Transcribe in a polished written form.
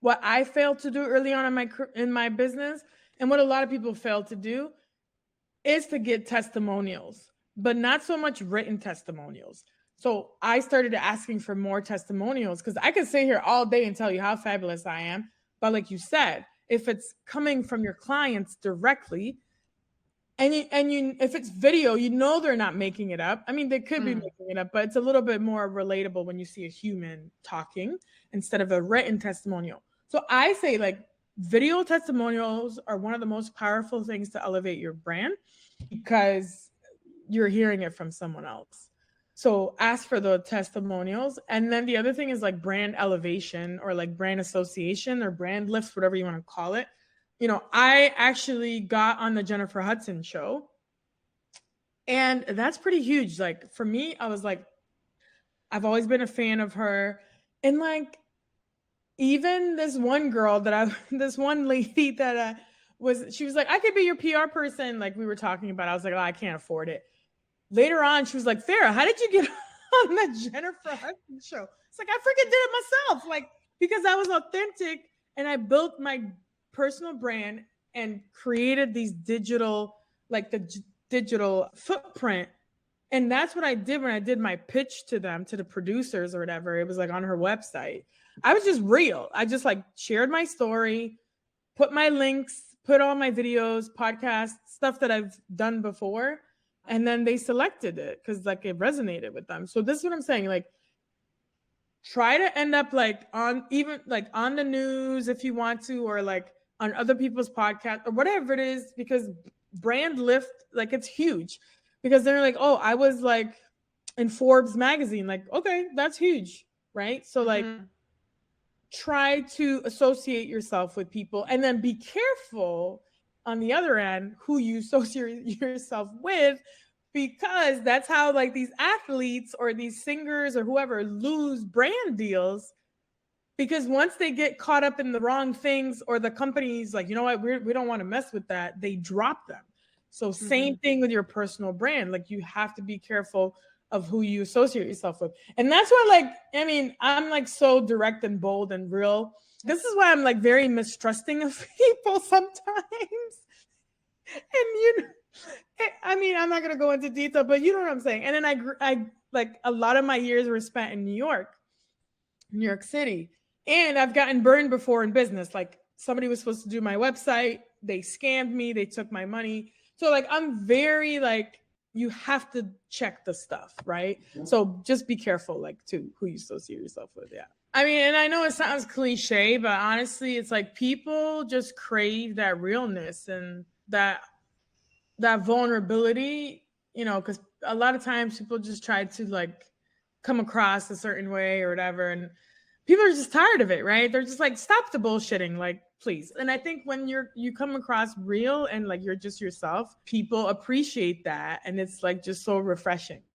what I failed to do early on in my business, and what a lot of people fail to do, is to get testimonials, but not so much written testimonials. So I started asking for more testimonials because I could sit here all day and tell you how fabulous I am. But like you said, if it's coming from your clients directly, and if it's video, they're not making it up. I mean, they could be making it up, but it's a little bit more relatable when you see a human talking instead of a written testimonial. So I say, like, video testimonials are one of the most powerful things to elevate your brand because you're hearing it from someone else. So ask for the testimonials. And then the other thing is like brand elevation, or like brand association, or brand lifts, whatever you want to call it. I actually got on the Jennifer Hudson show, and that's pretty huge. Like, for me, I was like, I've always been a fan of her. And like, even this one girl this one lady that she was like, I could be your PR person. Like, we were talking about, I was like, oh, I can't afford it. Later on, she was like, Farah, how did you get on the Jennifer Hudson show? It's like, I freaking did it myself. Like, because I was authentic and I built my personal brand and created these digital footprint. And that's what I did when I did my pitch to them, to the producers or whatever. It was like on her website. I was just real. I just like shared my story, put my links, put all my videos, podcasts, stuff that I've done before. And then they selected it because like it resonated with them. So this is what I'm saying. Like, try to end up like on the news if you want to, or like on other people's podcasts or whatever it is, because brand lift, like, it's huge, because they're like, oh, I was like in Forbes magazine. Like, okay, that's huge, right? So like, try to associate yourself with people, and then be careful on the other end who you associate yourself with, because that's how like these athletes or these singers or whoever lose brand deals, because once they get caught up in the wrong things, or the company's like, you know what, we don't want to mess with that, they drop them. So same thing with your personal brand. Like, you have to be careful of who you associate yourself with. And that's why, like, I mean, I'm like so direct and bold and real. This is why I'm like very mistrusting of people sometimes. And I mean, I'm not going to go into detail, but you know what I'm saying. And then I like, a lot of my years were spent in New York City. And I've gotten burned before in business. Like, somebody was supposed to do my website. They scammed me. They took my money. So like, I'm very like, you have to check the stuff, right? So just be careful, like, to who you associate yourself with. Yeah. I mean, and I know it sounds cliche, but honestly, it's like people just crave that realness and that vulnerability, because a lot of times people just try to like come across a certain way or whatever. And people are just tired of it, right? They're just like, stop the bullshitting, like, please. And I think when you come across real and like you're just yourself, people appreciate that. And it's like just so refreshing.